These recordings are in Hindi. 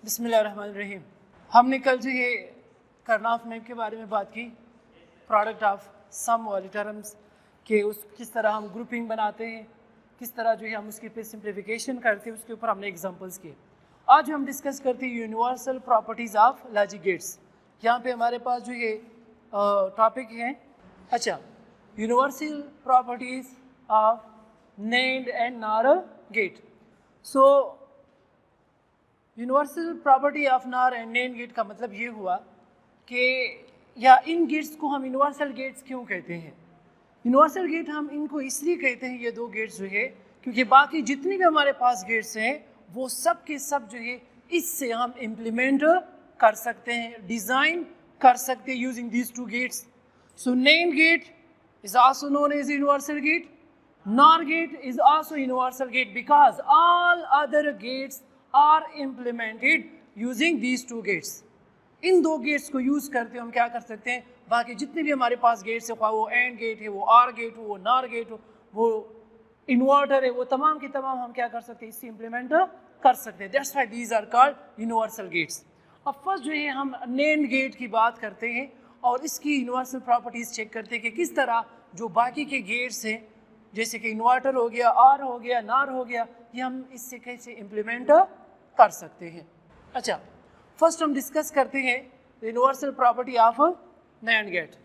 बिस्मिल्लाहिर्रहमानिर्रहीम। हमने कल जो ये करनॉफ मैप के बारे में बात की, प्रोडक्ट ऑफ सम वाली टर्म्स के उस किस तरह हम ग्रुपिंग बनाते हैं, किस तरह जो है हम उसकी पे सिंप्लीफिकेशन करते हैं, उसके ऊपर हमने एग्जांपल्स किए। आज हम डिस्कस करते हैं universal properties of logic gates. यहाँ पे हमारे पास जो ये टॉपिक है, अच्छा, universal properties of NAND and NOR gate. So universal property of NOR and NAND gate का मतलब ये हुआ कि या इन गेट्स को हम यूनिवर्सल गेट्स क्यों कहते हैं। यूनिवर्सल गेट हम इनको इसलिए कहते हैं, ये दो गेट्स जो है, क्योंकि बाकी जितनी भी हमारे पास गेट्स हैं वो सब के सब जो है इससे हम इम्प्लीमेंट कर सकते हैं, डिज़ाइन कर सकते हैं using these two gates. So NAND gate is also known as universal gate. NOR gate is also universal gate because all other gates are implemented using these two gates. इन दो गेट्स को यूज़ करते हम क्या कर सकते हैं, बाकी जितने भी हमारे पास गेट्स है, वो एंड गेट है, वो आर गेट हो, वो नॉर गेट हो, वो इन्वर्टर है, वो तमाम के तमाम हम क्या कर सकते हैं, इससे इम्प्लीमेंट कर सकते हैं। That's why these are called universal gates. अब फर्स्ट जो है हम नेम्ड गेट की बात करते हैं और इसकी यूनिवर्सल प्रॉपर्टीज़ चेक करते हैं कि किस तरह जो बाकी के गेट्स हैं, जैसे कि इन्वर्टर हो गया, आर हो गया, नार हो गया, ये हम इससे कैसे इम्प्लीमेंट कर सकते हैं। अच्छा, फर्स्ट हम डिस्कस करते हैं universal property of NAND gate.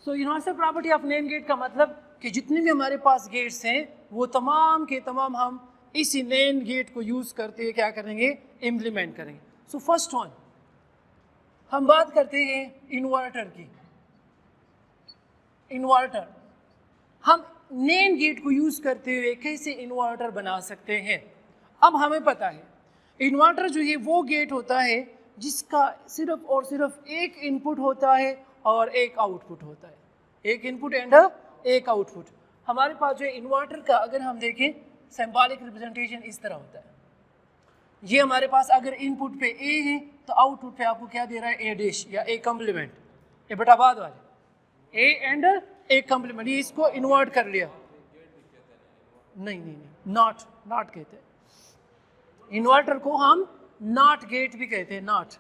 So universal property of NAND gate का मतलब कि जितने भी हमारे पास गेट्स हैं वो तमाम के तमाम हम इसी नैंड गेट को यूज़ करते हुए क्या करेंगे, इम्प्लीमेंट करेंगे। सो फर्स्ट वन हम बात करते हैं इन्वर्टर की। इन्वर्टर हम नैंड गेट को यूज़ करते हुए कैसे इन्वर्टर बना सकते हैं। अब हमें पता है इन्वर्टर जो है वो गेट होता है जिसका सिर्फ और सिर्फ एक इनपुट होता है और एक आउटपुट होता है, एक इनपुट एंड एक आउटपुट। हमारे पास जो है इन्वर्टर का अगर हम देखें सिंबॉलिक रिप्रेजेंटेशन इस तरह होता है। ये हमारे पास अगर इनपुट पे ए है तो आउटपुट पे आपको क्या दे रहा है, ए डैश या ए कम्प्लीमेंट, ये बटा बाद वाले ए एंड ए कम्प्लीमेंट, ये इसको इन्वर्ट कर लिया। नहीं, नॉट कहते हैं इन्वर्टर को, हम नॉट गेट भी कहते हैं, नॉट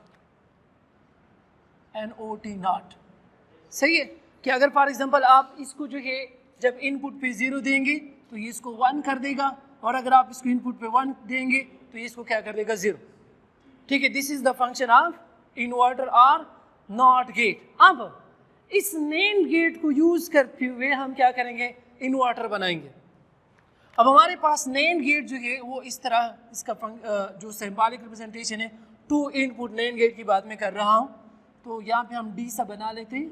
NOT नॉट। सही है कि अगर फॉर एग्जांपल आप इसको जो है जब इनपुट पे 0 देंगे तो ये इसको 1 कर देगा, और अगर आप इसको इनपुट पे 1 देंगे तो ये इसको क्या कर देगा, 0। ठीक है, this is the function of inverter और नॉट गेट। अब इस नेम्ड गेट को यूज करते हुए हम क्या करेंगे, इन्वर्टर बनाएंगे। अब हमारे पास नेम्ड गेट जो है वो इस तरह, इसका जो सिंबॉलिक रिप्रेजेंटेशन है, 2 इनपुट नेम्ड गेट की बात मैं कर रहा हूँ। तो यहाँ पे हम डी सा बना लेते हैं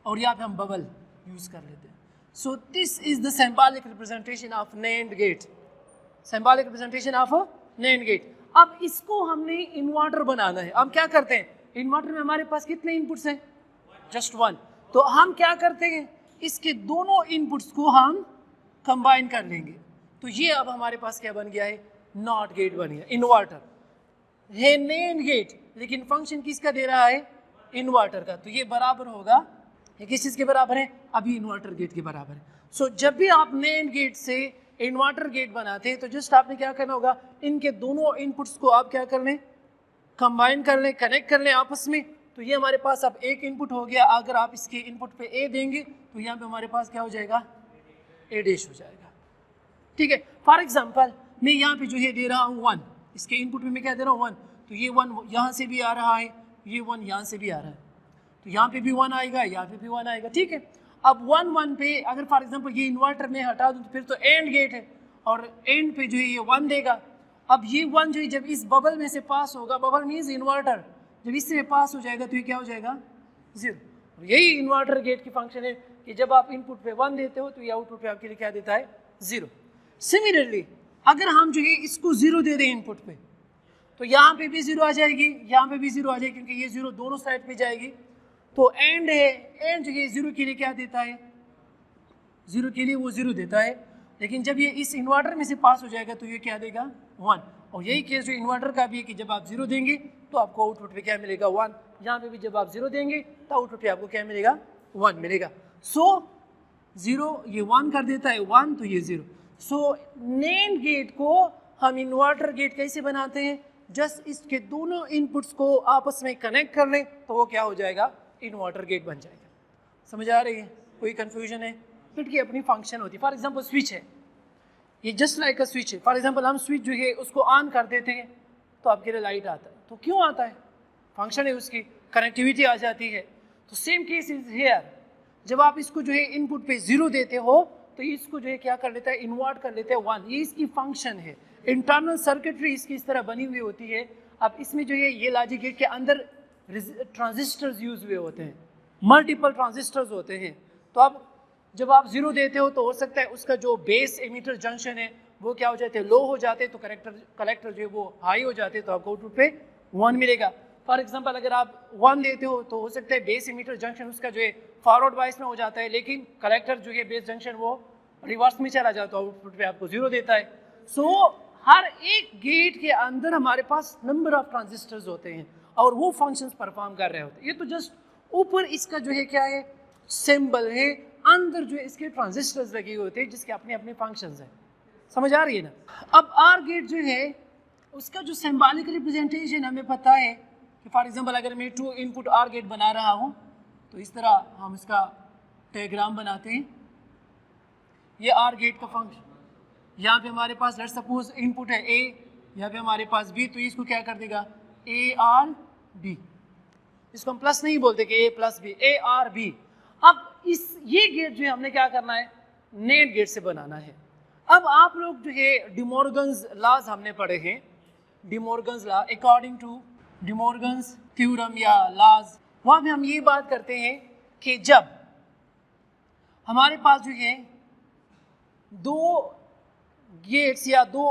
और यहाँ पे हम बबल यूज कर लेते हैं। So this is the symbolic representation of NAND gate, symbolic representation of NAND gate. अब इसको हमने इन्वर्टर बनाना है। अब क्या करते हैं, इन्वर्टर में हमारे पास कितने इनपुट्स हैं, जस्ट 1। तो हम क्या करते हैं, इसके दोनों इनपुट्स को हम कंबाइन कर लेंगे। तो ये अब हमारे पास क्या बन गया है, नॉट गेट बन गया। इन्वर्टर है नेम्ड गेट लेकिन फंक्शन किसका दे रहा है, इन्वर्टर का। तो ये बराबर होगा, ये किस चीज़ के बराबर है, अभी इन्वर्टर गेट के बराबर है। सो जब भी आप नेम्ड गेट से इन्वर्टर गेट बनाते हैं तो जस्ट आपने क्या करना होगा, इनके दोनों इनपुट्स को आप क्या कर लें, कंबाइन कर लें, कनेक्ट कर लें आपस में। तो ये हमारे पास अब एक इनपुट हो गया। अगर आप इसके इनपुट पे ए देंगे तो यहाँ पे हमारे पास क्या हो जाएगा, ए डैश हो जाएगा। ठीक है, फॉर एग्जांपल मैं यहाँ पे जो है दे रहा हूँ 1, इसके इनपुट में मैं क्या दे रहा हूँ 1, तो ये 1 यहाँ से भी आ रहा है, ये 1 यहाँ से भी आ रहा है, तो यहाँ पे भी 1 आएगा, यहाँ पे भी 1 आएगा। ठीक है, अब 1 पे अगर फॉर एग्जांपल ये इन्वर्टर में हटा दूँ तो फिर तो एंड गेट है और एंड पे जो है ये 1 देगा। अब ये 1 जो है जब इस बबल में से पास होगा, बबल मीन्स इन्वर्टर, जब इससे पास हो जाएगा तो ये क्या हो जाएगा, 0। यही इन्वर्टर गेट की फंक्शन है कि जब आप इनपुट पे 1 देते हो तो ये आउटपुट पे आपके लिए क्या देता है, 0। सिमिलरली अगर हम जो है इसको 0 दे दें इनपुट पे तो यहाँ पे भी 0 आ जाएगी, यहाँ पे भी 0 आ जाएगी, क्योंकि ये 0 दोनों साइड पे जाएगी। तो एंड है, एंड जो है 0 के लिए क्या देता है, 0 के लिए वो 0 देता है, लेकिन जब ये इस इन्वर्टर में से पास हो जाएगा तो ये क्या देगा, 1। और यही केस जो इन्वर्टर का भी है कि जब आप 0 देंगे तो आपको आउटपुट पे क्या मिलेगा, 1। यहाँ पे भी जब आप 0 देंगे तो आउटपुट पे आपको क्या मिलेगा, 1 मिलेगा। सो 0 ये 1 कर देता है, 1 तो ये 0। सो नेम्ड गेट को हम इन्वर्टर गेट कैसे बनाते हैं, जस्ट इसके दोनों इनपुट्स को आपस में कनेक्ट कर लें तो वो क्या हो जाएगा, इन्वर्टर गेट बन जाएगा। समझ आ रही है, कोई कंफ्यूजन है? फिर की अपनी फंक्शन होती है। फॉर एग्जांपल स्विच है, ये जस्ट लाइक अ स्विच है। फॉर एग्जांपल हम स्विच जो है उसको ऑन कर देते हैं तो आपके लिए लाइट आता है। तो क्यों आता है, फंक्शन है उसकी, कनेक्टिविटी आ जाती है। तो सेम केस इज हियर, जब आप इसको जो है इनपुट पे 0 देते हो तो इसको जो है क्या कर लेता है, इन्वर्ट कर लेते हैं 1। ये इसकी फंक्शन है। इंटरनल सर्किटरी इसकी इस तरह बनी हुई होती है। अब इसमें जो है ये लॉजिक गेट के अंदर ट्रांजिस्टर्स यूज हुए होते हैं, मल्टीपल ट्रांजिस्टर्स होते हैं। तो अब जब आप 0 देते हो तो हो सकता है उसका जो बेस एमिटर जंक्शन है वो क्या हो जाते हैं, लो हो जाते हैं, तो कलेक्टर जो है वो हाई हो जाते हैं, तो आपको आउटपुट पे 1 मिलेगा। फॉर एग्जांपल अगर आप 1 देते हो तो हो सकता है बेस एमिटर जंक्शन उसका जो है फॉरवर्ड वाइस में हो जाता है, लेकिन कलेक्टर जो है बेस जंक्शन वो रिवर्स में चला जाता है, आउटपुट पे आपको 0 देता है। सो हर एक गेट के अंदर हमारे पास नंबर ऑफ ट्रांजिस्टर्स होते हैं और वो फंक्शंस परफॉर्म कर रहे होते हैं। ये तो जस्ट ऊपर इसका जो है क्या है, सिंबल है, अंदर जो है इसके ट्रांजिस्टर्स लगे हुए होते हैं जिसके अपने अपने फंक्शंस हैं। समझ आ रही है ना? अब आर गेट जो है उसका जो सिंबॉलिक रिप्रेजेंटेशन हमें पता है कि फॉर एग्जांपल अगर मैं 2 इनपुट आर गेट बना रहा हूँ तो इस तरह हम इसका डायग्राम बनाते हैं। ये आर गेट का फंक्शन, यहाँ पे हमारे पास लेट्स सपोज इनपुट है ए, यहाँ पे हमारे पास बी, तो इसको क्या कर देगा, ए आर बी। इसको हम प्लस नहीं बोलते कि A plus B, A or B. अब ये गेट जो है हमने क्या करना है, नेट गेट से बनाना है। अब आप लोग जो है डिमॉर्गन्स लॉज हमने पढ़े हैं, De Morgan's law, according to De Morgan's theorem या लॉज, वहाँ पे हम ये बात करते हैं कि जब हमारे पास जो है 2 गेट्स या 2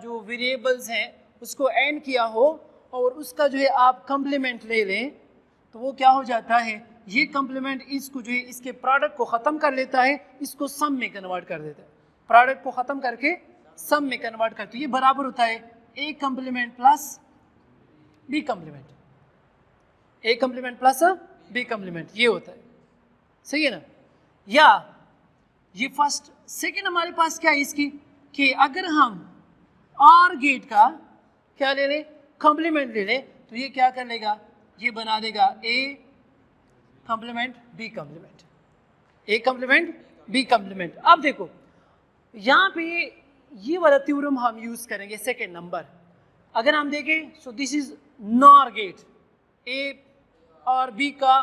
जो वेरिएबल्स हैं उसको एंड किया हो और उसका जो है आप कंप्लीमेंट ले लें तो वो क्या हो जाता है, ये कंप्लीमेंट इसको जो है इसके प्रोडक्ट को ख़त्म कर लेता है, इसको सम में कन्वर्ट कर देता है, प्रोडक्ट को ख़त्म करके सम में कन्वर्ट करते, ये बराबर होता है ए कंप्लीमेंट प्लस बी कंप्लीमेंट, ए कंप्लीमेंट प्लस बी कंप्लीमेंट, ये होता है। सही है ना? या ये फर्स्ट। सेकेंड हमारे पास क्या है इसकी कि अगर हम आर गेट का क्या ले लें, कंप्लीमेंट ले लें, तो ये क्या कर लेगा, ये बना देगा ए कंप्लीमेंट बी कंप्लीमेंट, ए कंप्लीमेंट बी कंप्लीमेंट। अब देखो यहाँ पे ये वाला थ्योरम हम यूज करेंगे सेकेंड नंबर। अगर हम देखें so this is NOR gate, A और बी का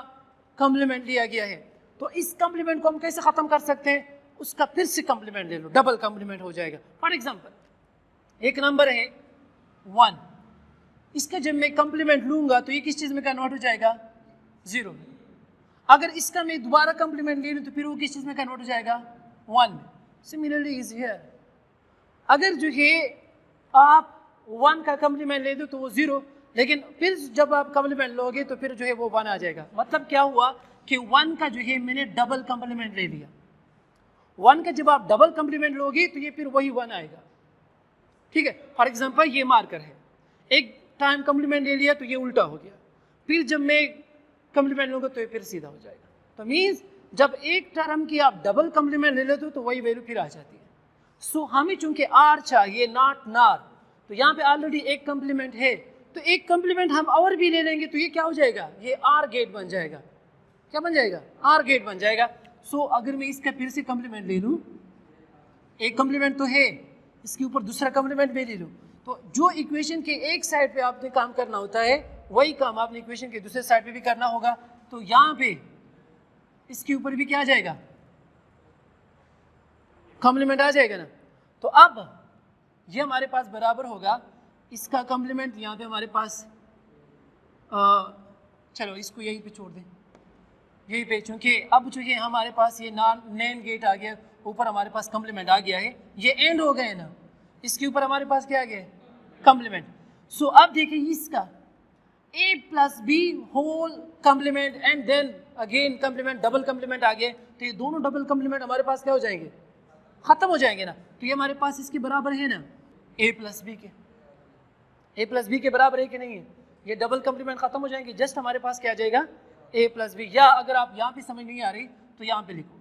कंप्लीमेंट लिया गया है, तो इस कंप्लीमेंट को हम कैसे खत्म कर सकते हैं, उसका फिर से कंप्लीमेंट ले लो, डबल कंप्लीमेंट हो जाएगा। फॉर एग्जांपल एक नंबर है 1, इसका जब मैं कंप्लीमेंट लूंगा तो ये किस चीज में कन्वर्ट हो जाएगा, 0 में। अगर इसका मैं दोबारा कंप्लीमेंट ले लूँ तो फिर वो किस चीज में कन्वर्ट हो जाएगा, 1 में। सिमिलरली इज हियर, अगर जो है आप 1 का कंप्लीमेंट ले दो तो वो 0, लेकिन फिर जब आप कंप्लीमेंट लोगे तो फिर जो है वो 1 आ जाएगा। मतलब क्या हुआ कि 1 का जो है मैंने डबल कंप्लीमेंट ले लिया, 1 का जब आप डबल कंप्लीमेंट लोगे तो ये फिर वही 1 आएगा। ठीक है, फॉर एग्जांपल ये मार्कर है, एक टाइम कंप्लीमेंट ले लिया तो ये उल्टा हो गया, फिर जब मैं कंप्लीमेंट लूंगा तो ये फिर सीधा हो जाएगा। तो मीन्स जब एक टर्म की आप डबल कंप्लीमेंट ले लेते हो तो वही वैल्यू फिर आ जाती है। सो हमें चूंकि आर चाहिए नॉट नार, तो यहाँ पे ऑलरेडी एक कंप्लीमेंट है, तो एक कंप्लीमेंट हम और भी ले लेंगे तो ये क्या हो जाएगा, ये आर गेट बन जाएगा। क्या बन जाएगा, आर गेट बन जाएगा। सो अगर मैं इसका फिर से कंप्लीमेंट ले लूँ, एक कंप्लीमेंट तो है, इसके ऊपर दूसरा कंप्लीमेंट भी ले लूँ, तो जो इक्वेशन के एक साइड पे आपने काम करना होता है वही काम आपने इक्वेशन के दूसरे साइड पे भी करना होगा। तो यहाँ पे इसके ऊपर भी क्या आ जाएगा, कॉम्प्लीमेंट आ जाएगा ना। तो अब ये हमारे पास बराबर होगा इसका कॉम्प्लीमेंट, यहाँ पे हमारे पास चलो इसको यहीं पे छोड़ दें, यहीं पे, क्योंकि अब चूँकि हमारे पास ये नैन गेट आ गया, ऊपर हमारे पास कॉम्प्लीमेंट आ गया है, ये एंड हो गए ना, इसके ऊपर हमारे पास क्या आ गया, कॉम्प्लीमेंट। सो अब देखिए इसका a plus B whole complement and then again complement, double complement आ गए, तो ये दोनों डबल कॉम्प्लीमेंट हमारे पास क्या हो जाएंगे, खत्म हो जाएंगे ना। तो ये हमारे पास इसके बराबर है ना, a प्लस बी के, a प्लस बी के बराबर है कि नहीं है, ये डबल कॉम्प्लीमेंट खत्म हो जाएंगे, जस्ट हमारे पास क्या आ जाएगा, a प्लस बी। या अगर आप यहाँ पे समझ नहीं आ रही तो यहाँ पे लिखो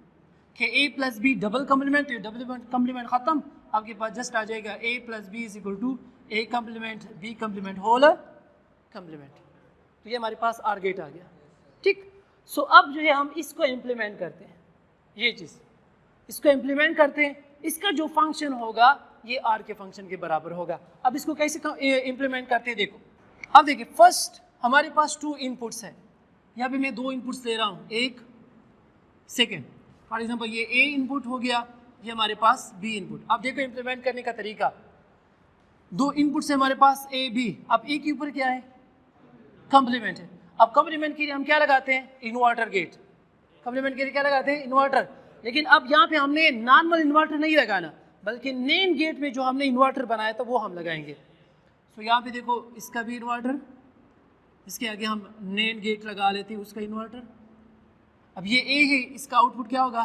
कि a plus B double complement, तो डबल कम्प्लीमेंट खत्म, आपके पास जस्ट आ जाएगा a plus B is equal to a complement b complement whole complement. तो ये हमारे पास आर गेट आ गया, ठीक। सो अब जो है हम इसको इम्प्लीमेंट करते हैं, ये चीज़ इसको इम्प्लीमेंट करते हैं, इसका जो फंक्शन होगा ये आर के फंक्शन के बराबर होगा। अब इसको कैसे इम्प्लीमेंट करते हैं, देखो अब देखिए, फर्स्ट हमारे पास 2 इनपुट्स हैं, यहाँ पे मैं 2 इनपुट्स ले रहा हूँ, एक सेकेंड, फॉर एग्जाम्पल ये ए इनपुट हो गया, ये हमारे पास बी इनपुट। अब देखो इम्प्लीमेंट करने का तरीका, 2 इनपुट्स है हमारे पास ए बी, अब ए के ऊपर क्या है, कम्प्लीमेंट है। अब कम्प्लीमेंट के लिए हम क्या लगाते हैं, इन्वर्टर गेट, कम्प्लीमेंट के लिए क्या लगाते हैं, इन्वर्टर। लेकिन अब यहाँ पे हमने नॉर्मल इन्वर्टर नहीं लगाना, बल्कि नेम गेट में जो हमने इन्वर्टर बनाया था वो हम लगाएंगे। तो यहाँ पे देखो इसका भी इन्वर्टर, इसके आगे हम नेम गेट लगा लेते हैं उसका इन्वर्टर। अब ये ए है, इसका आउटपुट क्या होगा,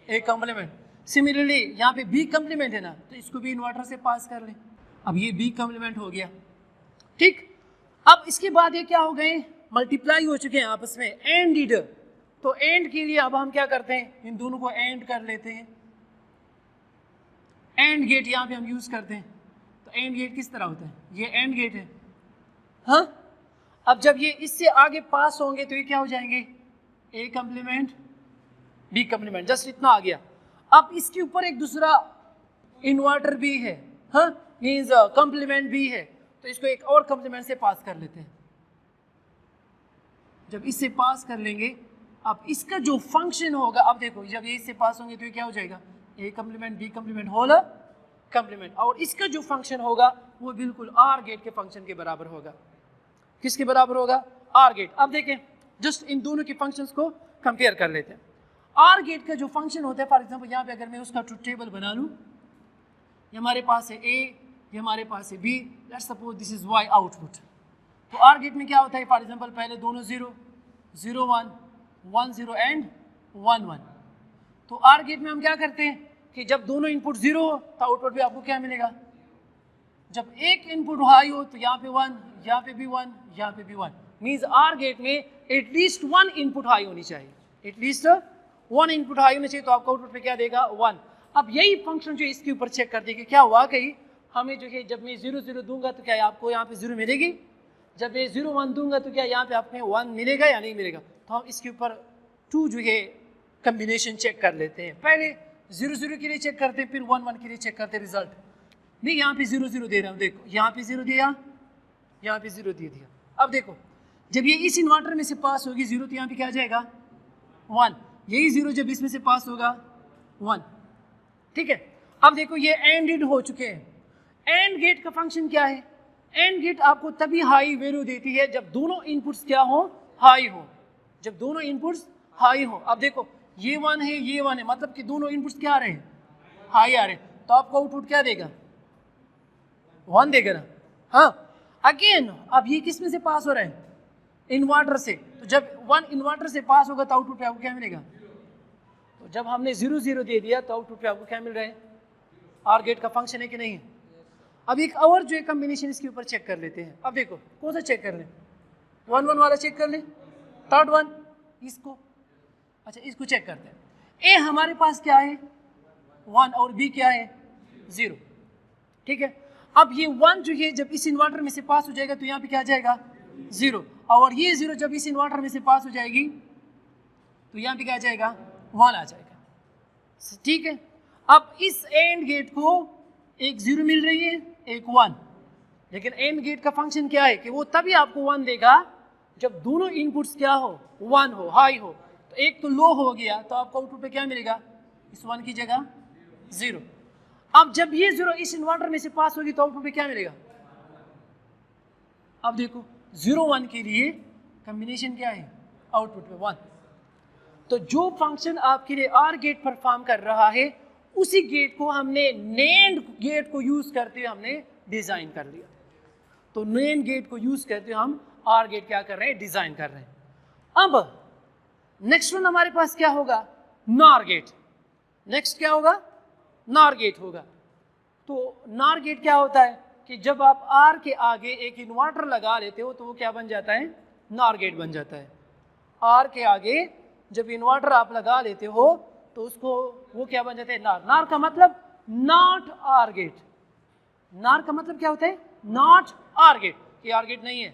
ए कम्प्लीमेंट। सिमिलरली यहाँ पे बी कम्प्लीमेंट है ना, तो इसको भी इन्वर्टर से पास कर लें, अब ये बी कम्प्लीमेंट हो गया, ठीक। अब इसके बाद ये क्या हो गए, मल्टीप्लाई हो चुके हैं आपस में, एंड ईडर। तो एंड के लिए अब हम क्या करते हैं, इन दोनों को एंड कर लेते हैं, एंड गेट यहाँ पे हम यूज करते हैं। तो एंड गेट किस तरह होता है, ये एंड गेट है, हाँ। अब जब ये इससे आगे पास होंगे तो ये क्या हो जाएंगे, A complement B complement, just इतना आ गया। अब इसके ऊपर एक दूसरा इन्वर्टर भी है, हाँ, मीन्स कम्प्लीमेंट भी है, तो इसको एक और कम्प्लीमेंट से पास कर लेते हैं। जब इससे पास कर लेंगे, अब इसका जो फंक्शन होगा, अब देखो जब ये इससे पास होंगे तो ये क्या हो जाएगा, A complement B complement whole complement, और इसका जो फंक्शन होगा वो बिल्कुल आर गेट के फंक्शन के बराबर होगा। किसके बराबर होगा, आर गेट। अब देखें जस्ट इन दोनों के फंक्शंस को कंपेयर कर लेते हैं। आर गेट का जो फंक्शन होता है, फॉर एग्जांपल यहाँ पे अगर मैं उसका ट्रुथ टेबल बना लूँ, ये हमारे पास है ए, ये हमारे पास है B, let's suppose this is Y output. तो आर गेट में क्या होता है, फॉर एग्जांपल पहले दोनों 0 0 1 1 0 एंड 1 1। तो आर गेट में हम क्या करते हैं कि जब दोनों इनपुट 0 हो तो आउटपुट भी आपको क्या मिलेगा, जब एक इनपुट हाई हो तो यहाँ पे 1, यहाँ पे भी 1, यहाँ पे भी 1। मीन्स आर गेट में एटलीस्ट 1 इनपुट हाई होनी चाहिए, एटलीस्ट 1 इनपुट हाई होनी चाहिए, तो आपका आउटपुट पे क्या देगा, 1। अब यही फंक्शन जो इसके ऊपर चेक कर देगी क्या हुआ, कहीं हमें जो है जब मैं 0 0 दूंगा तो क्या आपको यहाँ पे 0 मिलेगी, जब मैं 0 1 दूंगा तो क्या यहाँ पे आपको 1 मिलेगा या नहीं मिलेगा। तो हम इसके ऊपर 2 जो है कम्बिनेशन चेक कर लेते हैं, पहले 0 0 के लिए चेक करते हैं, फिर 1 1 के लिए चेक करते हैं रिजल्ट। मैं यहाँ पे 0 0 दे रहा हूँ, देखो यहाँ पे 0 दिया, यहाँ पे 0 दे दिया। अब देखो जब ये इस इन्वर्टर में से पास होगी 0 तो यहाँ पे क्या आ जाएगा 1, यही 0 जब इसमें से पास होगा 1, ठीक है। अब देखो ये एंडेड हो चुके हैं। एंड गेट का फंक्शन क्या है, एंड गेट आपको तभी हाई वैल्यू देती है जब दोनों इनपुट्स क्या हो, हाई हो, जब दोनों इनपुट्स हाई हो। अब देखो ये 1 है, ये 1 है, मतलब कि दोनों इनपुट्स क्या आ रहे हैं, हाई आ रहे हैं, तो आपको आउटपुट क्या देगा, 1 देगा ना, हाँ। अगेन अब ये किस में से पास हो रहा है, इन्वर्टर से, तो जब 1 इन्वर्टर से पास होगा तो आउटपुट पे आपको क्या मिलेगा, तो जब हमने 0 0 दे दिया तो आउटपुट पे आपको क्या मिल रहा है, आर गेट का फंक्शन है कि नहीं है। अब एक और जो है कम्बिनेशन इसके ऊपर चेक कर लेते हैं। अब देखो कौन सा चेक कर लें, 1 1 वाला चेक कर लें, थर्ड वन इसको, अच्छा इसको चेक करते हैं। ए हमारे पास क्या है 1 और बी क्या है 0, ठीक है। अब ये 1 जो है जब इस इन्वर्टर में से पास हो जाएगा तो यहाँ पे क्या आ जाएगा 0, और ये 0 जब इस इन्वर्टर में से पास हो जाएगी तो यहाँ पे क्या आ जाएगा 1 आ जाएगा, ठीक है। अब इस एंड गेट को एक 0 मिल रही है, एक 1, लेकिन एंड गेट का फंक्शन क्या है कि वो तभी आपको 1 देगा जब दोनों इनपुट्स क्या हो, 1 हो, हाई हो। तो एक तो लो हो गया तो आपको आउटपुट पे क्या मिलेगा, इस 1 की जगह 0। अब जब ये 0 इस इन्वर्टर में से पास होगी तो आउटपुट पे क्या मिलेगा, अब देखो 0 1 के लिए कॉम्बिनेशन क्या है, आउटपुट पे 1। तो जो फंक्शन आपके लिए आर गेट परफॉर्म कर रहा है उसी गेट को हमने नेंड गेट को यूज करते हुए हमने डिजाइन कर लिया। तो नेंड गेट को यूज करते हुए हम आर गेट क्या कर रहे हैं, डिजाइन कर रहे हैं। अब नेक्स्ट वन हमारे पास क्या होगा, नॉर गेट। नेक्स्ट क्या होगा, नॉर गेट होगा। तो नॉर गेट क्या होता है कि जब आप आर के आगे एक इन्वर्टर लगा लेते हो तो वो क्या बन जाता है, नॉर गेट बन जाता है। आर के आगे जब इन्वर्टर आप लगा लेते हो तो उसको वो क्या बन जाता है, नार। नार का मतलब नॉट आर गेट। नार का मतलब क्या होता है, नॉट आर गेट। ये आर गेट नहीं है,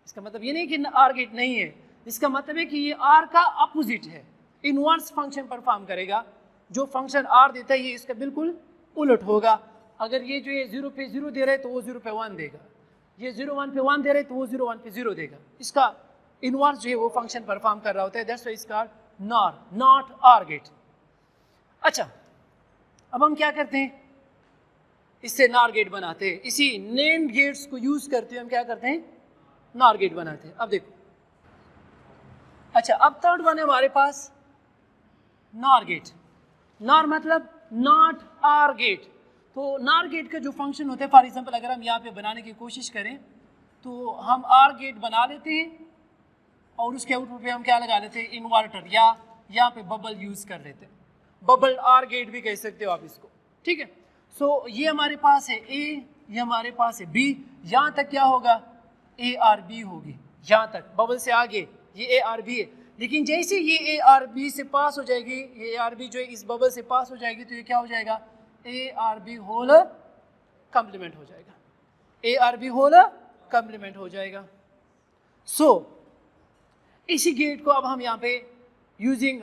इसका मतलब ये नहीं कि आर गेट नहीं है, इसका मतलब है कि ये आर का अपोजिट है, इनवर्स फंक्शन परफॉर्म करेगा। जो फंक्शन आर देता है ये इसका बिल्कुल उलट होगा। अगर ये जो है 0 पे 0 दे रहा है तो वो 0 पे 1 देगा, ये 0 1 पे 1 दे रहा है तो वो 0 1 पे 0 देगा। इसका इनवर्स जो है वो फंक्शन परफॉर्म कर रहा होता है, दैट्स व्हाई इसका नॉर, नॉट आर गेट। अच्छा, अब हम क्या करते हैं, इससे नार गेट बनाते हैं। इसी नेम्ड गेट्स को यूज करते हुए हम क्या करते हैं, नार गेट बनाते हैं। अब देखो, अच्छा अब थर्ड वन है हमारे पास नार गेट। नार मतलब नॉट आर गेट। तो नार गेट का जो फंक्शन होता है, फॉर एग्जांपल अगर हम यहाँ पे बनाने की कोशिश करें तो हम आर गेट बना लेते हैं और उसके आउटपुट पे हम क्या लगा लेते हैं, इन्वर्टर, या यहाँ पे बबल यूज कर लेते हैं। बबल आर गेट भी कह सकते हो आप इसको, ठीक है। सो ये हमारे पास है ए, ये हमारे पास है बी, यहाँ तक क्या होगा, ए आर बी होगी, यहाँ तक बबल से आगे ये ए आर बी है। लेकिन जैसे ये ए आर बी से पास हो जाएगी, ये ए आर बी जो है इस बबल से पास हो जाएगी, तो ये क्या हो जाएगा, A or B whole complement हो जाएगा, A or B whole complement हो जाएगा। सो इसी गेट को अब हम यहाँ पे यूजिंग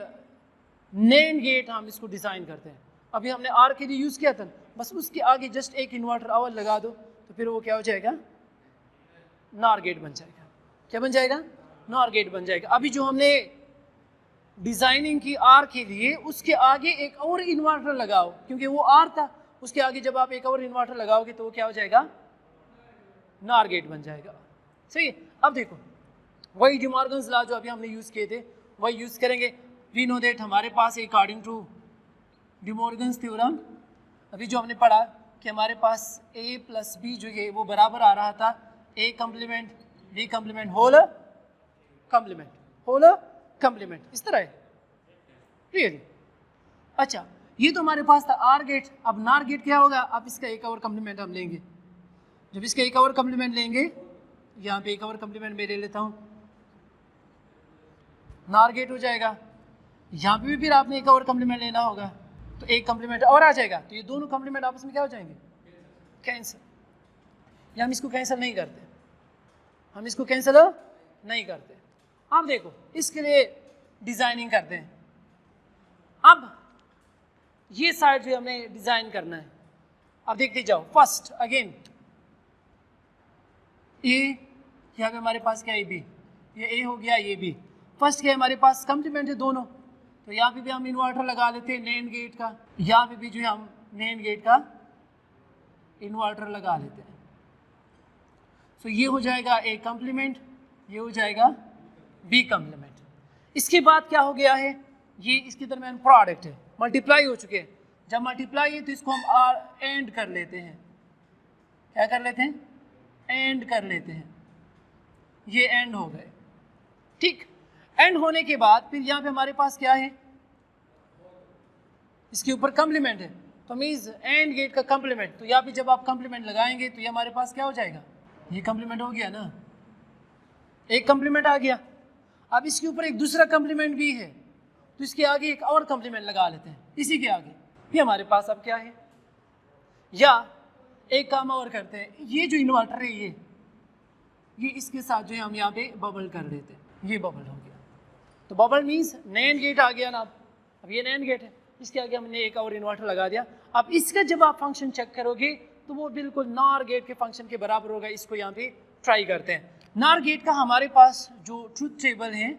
नेम गेट हम इसको डिज़ाइन करते हैं। अभी हमने आर के लिए यूज़ किया था, बस उसके आगे जस्ट एक इन्वर्टर और लगा दो तो फिर वो क्या हो जाएगा, नॉर गेट बन जाएगा। क्या बन जाएगा, नॉर गेट बन जाएगा। अभी जो हमने डिज़ाइनिंग की आर के लिए, उसके आगे एक और इन्वर्टर लगाओ, क्योंकि वो आर था, उसके आगे जब आप एक और इन्वर्टर लगाओगे तो वो क्या हो जाएगा, नॉर गेट बन जाएगा। सही है। अब देखो वही डी मॉर्गन्स लॉ जो अभी हमने यूज़ किए थे वही यूज़ करेंगे। वी नो दैट हमारे पास according to De Morgan's theorem, अभी जो हमने पढ़ा कि हमारे पास ए प्लस बी जो है वो बराबर आ रहा था A complement B complement whole complement, whole complement, इस तरह है, क्लियर। अच्छा, ये तो हमारे पास था आर गेट। अब नार गेट क्या होगा, अब इसका एक और कम्प्लीमेंट हम लेंगे। जब इसका एक और कम्प्लीमेंट लेंगे, यहाँ पे एक और कम्प्लीमेंट मैं ले लेता हूँ, नार गेट हो जाएगा। यहाँ पे भी फिर आपने एक और कम्प्लीमेंट लेना होगा, तो एक कम्प्लीमेंट और आ जाएगा, तो ये दोनों कम्प्लीमेंट आपस में क्या हो जाएंगे, कैंसिल। या हम इसको कैंसिल नहीं करते, हम इसको कैंसिल नहीं करते। अब देखो इसके लिए डिजाइनिंग करते हैं। अब ये साइड भी हमने डिजाइन करना है। अब देखते जाओ, फर्स्ट अगेन ए, यहाँ पे हमारे पास क्या है बी, ये ए हो गया ये बी। फर्स्ट क्या है हमारे पास, कम्प्लीमेंट है दोनों, तो यहाँ पे भी हम इन्वर्टर लगा देते हैं नैंड गेट का, यहाँ पे भी जो है हम नैंड गेट का इन्वर्टर लगा लेते हैं। तो ये हो जाएगा ए कम्प्लीमेंट, ये हो जाएगा बी कम्प्लीमेंट। इसके बाद क्या हो गया है, ये इसके दरमियान प्रोडक्ट है, मल्टीप्लाई हो चुके हैं। जब मल्टीप्लाई है तो इसको हम आर एंड कर लेते हैं, क्या कर लेते हैं, एंड कर लेते हैं, ये एंड हो गए, ठीक। एंड होने के बाद फिर यहाँ पे हमारे पास क्या है, इसके ऊपर कम्प्लीमेंट है, तो मीन्स एंड गेट का कम्प्लीमेंट। तो यहाँ पे जब आप कम्प्लीमेंट लगाएंगे तो ये हमारे पास क्या हो जाएगा, ये कम्प्लीमेंट हो गया ना, एक कम्प्लीमेंट आ गया। अब इसके ऊपर एक दूसरा कम्प्लीमेंट भी है, तो इसके आगे एक और कम्प्लीमेंट लगा लेते हैं, इसी के आगे। ये हमारे पास अब क्या है, या एक काम और करते हैं, ये जो इन्वर्टर है ये इसके साथ जो है हम यहाँ पे बबल कर देते हैं, ये बबल हो गया। तो बबल मीन्स नैंड गेट आ गया ना। अब ये नैंड गेट है, इसके आगे हमने एक और इन्वर्टर लगा दिया। अब इसका जब आप फंक्शन चेक करोगे तो वो बिल्कुल नॉर गेट के फंक्शन के बराबर होगा। इसको यहाँ पे ट्राई करते हैं। नॉर गेट का हमारे पास जो ट्रुथ टेबल है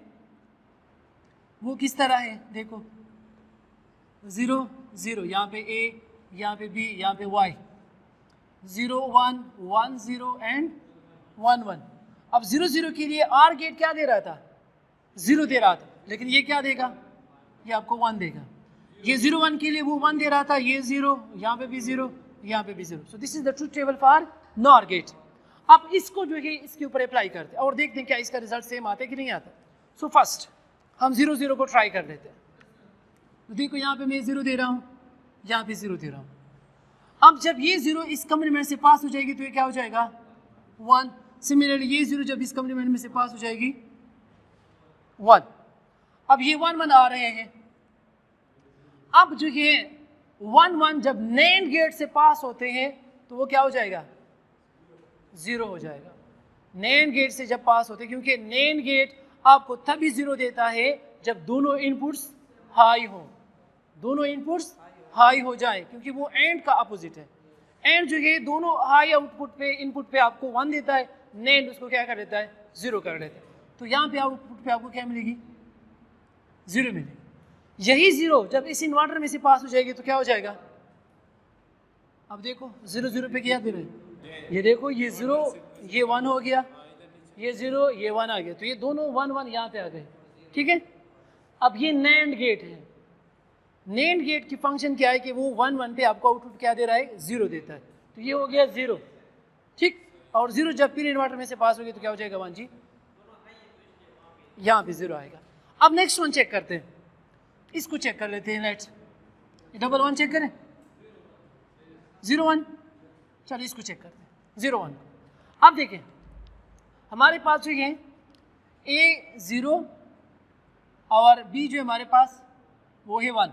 वो किस तरह है, देखो 0 0, यहाँ पे ए, यहाँ पे बी, यहाँ पे वाई, 0 1 1 0 एंड 1 1। अब 0 0 के लिए आर गेट क्या दे रहा था, 0 दे रहा था, लेकिन ये क्या देगा, ये आपको 1 देगा। ये 0 1 के लिए वो 1 दे रहा था, ये 0, यहाँ पे भी 0, यहाँ पे भी 0। So this is the truth table for NOR gate. अब इसको जो है इसके ऊपर अप्लाई करते हैं और देखते हैं क्या इसका रिजल्ट सेम आता है कि नहीं आता। सो फर्स्ट हम 0 0 को ट्राई कर लेते हैं। तो देखो यहाँ पे मैं 0 दे रहा हूँ, यहाँ पे 0 दे रहा हूँ। अब जब ये 0 इस कम्प्लीमेंट से पास हो जाएगी तो ये क्या हो जाएगा, 1। सिमिलरली ये 0 जब इस कम्प्लीमेंट में से पास हो जाएगी 1। अब ये 1 1 आ रहे हैं, अब जो ये 1 1 जब नैंड गेट से पास होते हैं तो वो क्या हो जाएगा, 0 हो जाएगा। नैंड गेट से जब पास होते हैं, क्योंकि नैंड गेट आपको तभी 0 देता है जब दोनों इनपुट्स हाई हो, दोनों इनपुट्स हाई हो जाए, क्योंकि वो एंड का अपोजिट है। एंड जो है दोनों हाई आउटपुट पे इनपुट पे आपको 1 देता है, नैंड उसको क्या कर देता है, 0 कर देता है। तो यहाँ पे आउटपुट पे आपको क्या मिलेगी, 0 मिलेगी। यही 0 जब इस इन्वर्टर में से पास हो जाएगी तो क्या हो जाएगा, अब देखो 0 0 पे क्या दे रहे हैं, ये देखो ये 0 ये 1 हो गया, ये 0 ये 1 आ गया, तो ये दोनों 1 1 यहाँ पे आ गए, ठीक है। अब ये नैंड गेट है, नैंड गेट की फंक्शन क्या है कि वो 1 1 पे आपको आउटपुट क्या दे रहा है, 0 देता है, तो ये हो गया 0, ठीक। और 0 जब फिर इन्वर्टर में से पास होगी तो क्या हो जाएगा 1 जी, यहाँ पे 0 आएगा। अब नेक्स्ट वन चेक करते हैं, इसको चेक कर लेते हैं, लेट्स डबल 1 चेक करें, 0 1, चलो इसको चेक करते हैं 0 1। अब देखें हमारे पास जो है A 0 और B जो हमारे पास वो है 1।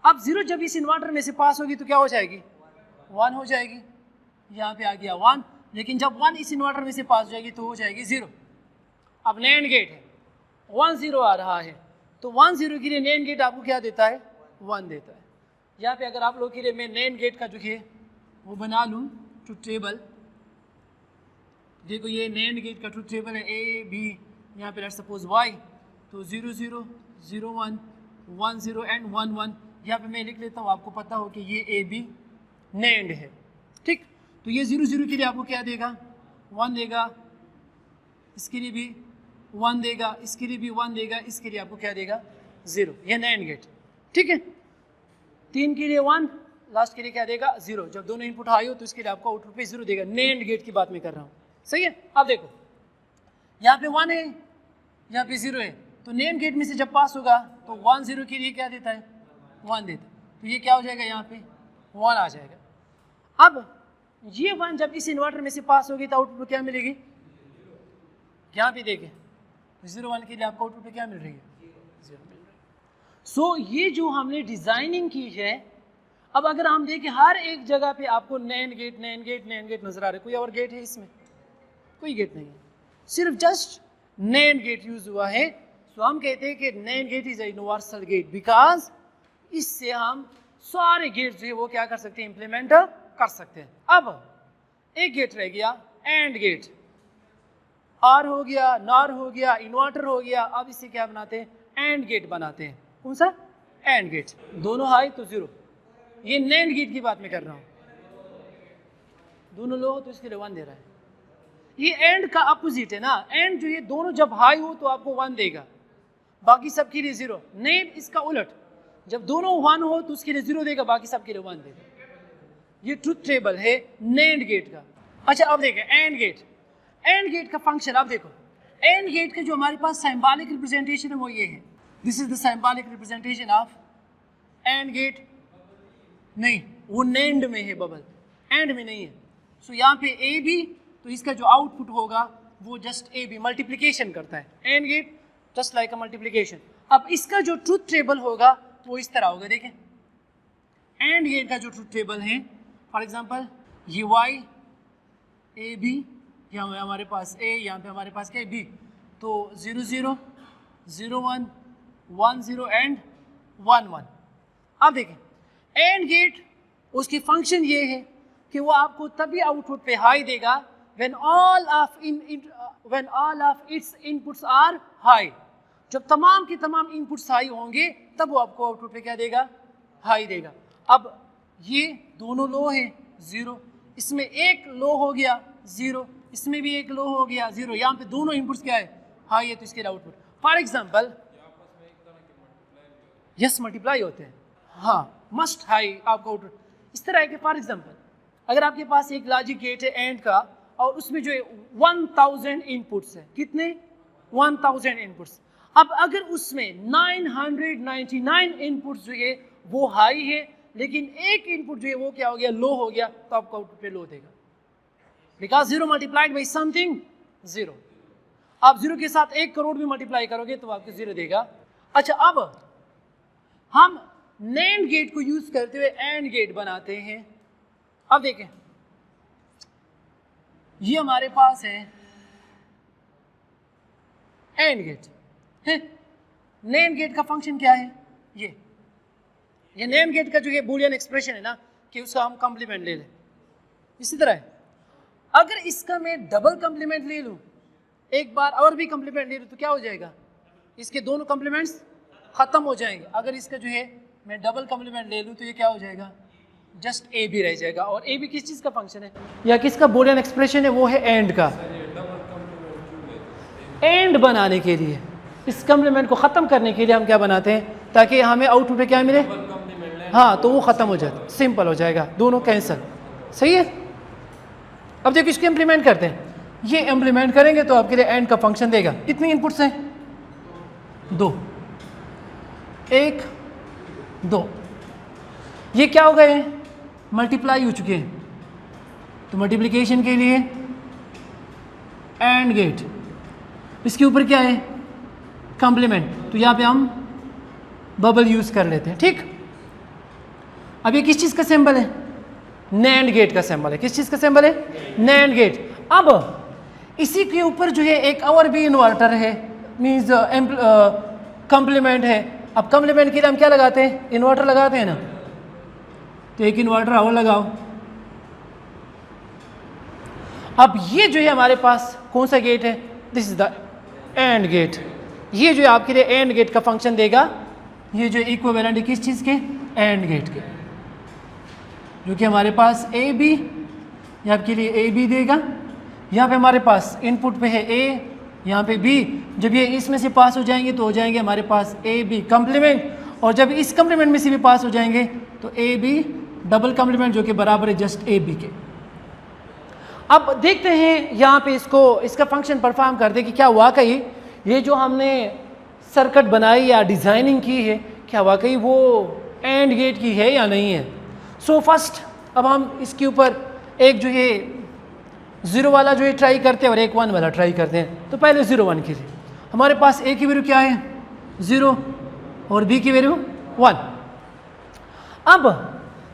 अब 0 जब इस इन्वर्टर में से पास होगी तो क्या हो जाएगी, 1 हो जाएगी, यहाँ पे आ गया 1, लेकिन जब 1 इस इन्वर्टर में से पास हो जाएगी तो हो जाएगी 0। अब नैंड गेट है, 1 0 आ रहा है, तो 1 0 के लिए नैंड गेट आपको क्या देता है, 1 देता है। यहाँ पे अगर आप लोग के लिए मैं नैंड गेट का जो है वो बना लूँ ट्रुथ टेबल, देखो ये नैंड गेट का ट्रुथ टेबल है, A B, यहाँ पे लेट्स सपोज Y, तो 0 0 0 1 1 0 एंड 1 1, यहाँ पे मैं लिख लेता हूँ, आपको पता हो कि ये A B नैंड है, ठीक। तो ये 0 0 के लिए आपको क्या देगा, 1 देगा, इसके लिए भी 1 देगा, इसके लिए भी 1 देगा, इसके लिए आपको क्या देगा, 0, ये नैंड गेट, ठीक है। 3 के लिए 1, लास्ट के लिए क्या देगा, 0। जब दोनों इनपुट हाई हो तो इसके लिए आपको आउटपुट पे 0 देगा, नैंड गेट की बात मैं कर रहा हूँ, सही है। अब देखो यहाँ पे 1 है, यहाँ पे 0 है, तो नैंड गेट में से जब पास होगा तो 1 0 के लिए क्या देता है, 1 देता है, तो ये क्या हो जाएगा, यहाँ पे 1 आ जाएगा। अब ये 1 जब इस इन्वर्टर में से पास होगी तो आउटपुट क्या मिलेगी, यहाँ पे देखें 0 1 के लिए आपको आउटपुट पे क्या मिल रही है, 0 मिल रही है। सो ये जो हमने डिजाइनिंग की है, अब अगर हम देखें हर एक जगह पे आपको NAND gate NAND gate NAND gate नजर आ रहा है, कोई और गेट है इसमें, कोई गेट नहीं है, सिर्फ जस्ट नैंड गेट यूज हुआ है। सो हम कहते हैं कि NAND gate is a universal gate, because इससे हम सारे गेट जो है वो क्या कर सकते हैं, इंप्लीमेंट कर सकते हैं। अब एक गेट रह गया एंड गेट, आर हो गया, नार हो गया, इन्वर्टर हो गया, अब इससे क्या बनाते हैं, एंड गेट बनाते हैं। कौन सा, एंड गेट, दोनों हाई तो 0, ये नैंड गेट की बात मैं कर रहा हूँ, दोनों लो हो तो इसके लिए 1 दे रहा है। ये एंड का अपोजिट है ना, एंड जो ये दोनों जब हाई हो तो आपको 1 देगा, बाकी सब के लिए 0। नैंड इसका उलट, जब दोनों 1 हो तो उसके लिए 0 देगा, बाकी सब के लिए 1 देगा। ये ट्रुथ टेबल है नैंड गेट का। अच्छा अब देखें एंड गेट, एंड गेट का फंक्शन। अब देखो एंड गेट का जो हमारे पास सिंबॉलिक रिप्रेजेंटेशन है वो ये है, this is the symbolic representation of AND gate. नहीं, वो नैंड में है बबल, एंड में नहीं है। सो यहाँ पे ए बी, तो इसका जो आउटपुट होगा वो जस्ट ए बी मल्टीप्लीकेशन करता है, and get just like a multiplication. अब इसका जो ट्रुथ टेबल होगा वो इस तरह होगा, देखें एंड गेट का जो ट्रुथ टेबल है, फॉर एग्जांपल ये वाई ए बी, यहाँ हमारे पास ए, यहाँ पे हमारे पास क्या है बी, तो 0 0 0 1 1 0 एंड 1 1। अब देखें एंड गेट, उसकी फंक्शन ये है कि वो आपको तभी आउटपुट पे हाई देगा when all of its inputs are high। जब तमाम के तमाम इनपुट्स हाई होंगे तब वो आपको आउटपुट पे क्या देगा, हाई देगा। अब ये दोनों लो है 0, इसमें एक लो हो गया 0, इसमें भी एक लो हो गया 0, यहाँ पे दोनों इनपुट्स क्या है, हाई है, तो इसके output for example yes multiply होते हैं, हाँ मस्ट हाई आपका आउटपुट इस तरह है कि फॉर एग्जांपल अगर आपके पास एक लॉजिक गेट है एंड का और उसमें जो है 1000 इनपुट्स है, कितने 1000 इनपुट्स। अब अगर उसमें 999 इनपुट्स जो है वो हाई है लेकिन एक इनपुट जो है वो क्या हो गया, लो हो गया, तो आपका आउटपुट पे लो देगा, बिकॉज 0 मल्टीप्लाइड बाई समथिंग 0। आप 0 के साथ 1 करोड़ भी मल्टीप्लाई करोगे तो आपको 0 देगा। अच्छा अब हम नैंड गेट को यूज करते हुए एंड गेट बनाते हैं। अब देखें, ये हमारे पास है एंड गेट है। नैंड गेट का फंक्शन क्या है? ये नैंड गेट का जो ये बूलियन एक्सप्रेशन है ना, कि उसका हम कॉम्प्लीमेंट ले लें, इसी तरह है। अगर इसका मैं डबल कॉम्प्लीमेंट ले लूं, एक बार और भी कॉम्प्लीमेंट ले लूं, तो क्या हो जाएगा? इसके दोनों कॉम्प्लीमेंट्स खत्म हो जाएंगे। अगर इसका जो है मैं डबल कॉम्प्लीमेंट ले लूं, तो ये क्या हो जाएगा? जस्ट ए बी रह जाएगा। और ए बी किस चीज़ का फंक्शन है या किसका बूलियन एक्सप्रेशन है? वो है एंड का। एंड बनाने के लिए, इस कॉम्प्लीमेंट को ख़त्म करने के लिए हम क्या बनाते हैं, ताकि हमें आउटपुट में क्या मिले? हाँ, तो वो ख़त्म हो जाता, सिंपल हो जाएगा, दोनों कैंसिल। सही है। अब देखो इसको इम्प्लीमेंट करते हैं। ये इम्प्लीमेंट करेंगे तो आपके लिए एंड का फंक्शन देगा। कितने इनपुट्स हैं? 2, 1, 2। ये क्या हो गए? मल्टीप्लाई हो चुके हैं। तो मल्टीप्लिकेशन के लिए एंड गेट, इसके ऊपर क्या है? कॉम्प्लीमेंट। तो यहाँ पे हम बबल यूज कर लेते हैं। ठीक। अब ये किस चीज़ का सिंबल है? नैंड गेट का सिंबल है। किस चीज़ का सिंबल है? NAND gate. अब इसी के ऊपर जो है एक और भी इन्वर्टर है, मीन्स कॉम्प्लीमेंट है। अब कॉम्प्लीमेंट के लिए हम क्या लगाते हैं? इन्वर्टर लगाते हैं ना। तो एक इन्वर्टर और लगाओ। अब ये जो है हमारे पास कौन सा गेट है? This is the AND gate. ये जो है आपके लिए एंड गेट का फंक्शन देगा। ये जो इक्विवेलेंट है किस चीज़ के? एंड गेट के, जो कि हमारे पास ए बी, ये आपके लिए ए बी देगा। यहाँ पे हमारे पास इनपुट पे है ए, यहाँ पे बी। जब ये इसमें से पास हो जाएंगे तो हो जाएंगे हमारे पास ए बी कॉम्प्लीमेंट, और जब इस कॉम्प्लीमेंट में से भी पास हो जाएंगे तो ए बी डबल कॉम्प्लीमेंट, जो कि बराबर है जस्ट ए बी के। अब देखते हैं यहाँ पे इसका फंक्शन परफॉर्म करते कि क्या वाकई ये जो हमने सर्किट बनाई या डिज़ाइनिंग की है, क्या वाकई वो एंड गेट की है या नहीं है। सो फर्स्ट अब हम इसके ऊपर एक जो है 0 वाला जो है ट्राई करते हैं और एक 1 वाला ट्राई करते हैं। तो पहले 0 1 के लिए हमारे पास ए की वैल्यू क्या है? 0 और बी की वैल्यू 1। अब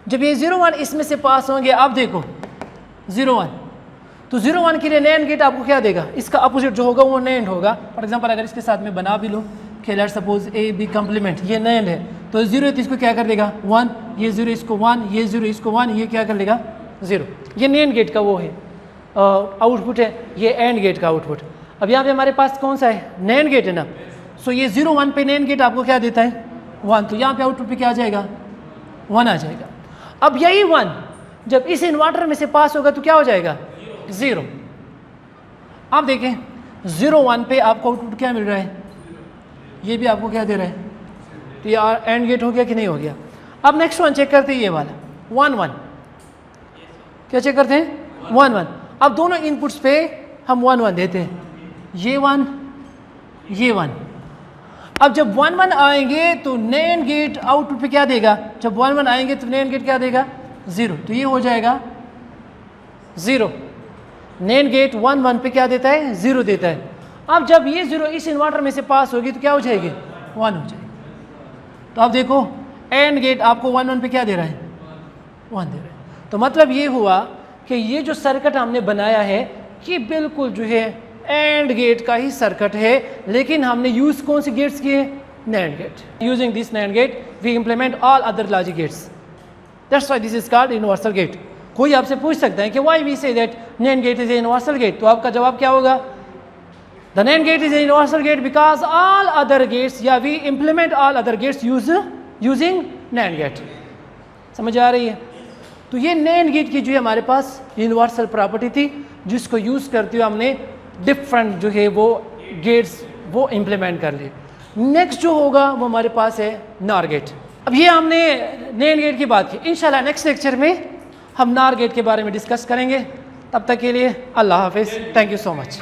जब ये 0 1 इसमें से पास होंगे, आप देखो 0 1, तो 0 1 के लिए नैंड गेट आपको क्या देगा? इसका अपोजिट जो होगा वो नैंड होगा। फॉर एग्जांपल अगर इसके साथ में बना भी लो कि let's suppose A B complement, ये नैंड है, तो 0 तो इसको क्या कर देगा? 1, ये 0 इसको 1, ये 0 इसको 1, ये क्या कर देगा? 0। ये नैंड गेट का वो है आउटपुट है, ये एंड गेट का आउटपुट। अब यहाँ पे हमारे पास कौन सा है? नैंड गेट है ना। सो ये 0 1 पे नैंड गेट आपको क्या देता है? 1। तो यहाँ पे आउटपुट पे क्या आ जाएगा? 1 आ जाएगा। अब यही 1 जब इस इन्वर्टर में से पास होगा तो क्या हो जाएगा? 0। आप देखें 0 1 पे आपको आउटपुट क्या मिल रहा है? ये भी आपको क्या दे रहा है? तो ये एंड गेट हो गया कि नहीं हो गया? अब नेक्स्ट वन चेक करते हैं, ये वाला 1 1। क्या चेक करते हैं? 1 1। अब दोनों इनपुट्स पे हम 1 1 देते हैं, ये 1 ये 1। अब जब 1 1 आएंगे तो नैंड गेट आउटपुट पे क्या देगा? जब 1 1 आएंगे तो नैंड गेट क्या देगा? 0। तो ये हो जाएगा 0। नैंड गेट 1 1 पे क्या देता है? 0 देता है। अब जब ये 0 इस इन्वर्टर में से पास होगी तो क्या हो जाएगी? 1 हो जाएगी। तो अब देखो एंड गेट आपको 1 1 पे क्या दे रहा है? 1 दे रहा है। तो मतलब ये हुआ कि ये जो सर्किट हमने बनाया है कि बिल्कुल जो है एंड गेट का ही सर्किट है, लेकिन हमने यूज कौन से गेट्स किए? NAND gate. Using this NAND gate we implement all other logic gates. That's why this is called universal gate. कोई आपसे पूछ सकता है कि why we say that NAND gate is a universal gate, तो आपका जवाब क्या होगा? The NAND gate is a universal gate because all other gates, या we implement all other gates using NAND gate. समझ आ रही है? तो ये नैंड गेट की जो है हमारे पास यूनिवर्सल प्रॉपर्टी थी, जिसको यूज़ करते हुए हमने डिफरेंट जो है वो गेट्स वो इम्प्लीमेंट कर लिए। नेक्स्ट जो होगा वो हमारे पास है नॉर गेट। अब ये हमने नैंड गेट की बात की। इंशाल्लाह नेक्स्ट लेक्चर में हम नॉर गेट के बारे में डिस्कस करेंगे। तब तक के लिए अल्लाह हाफिज़। Thank you so much.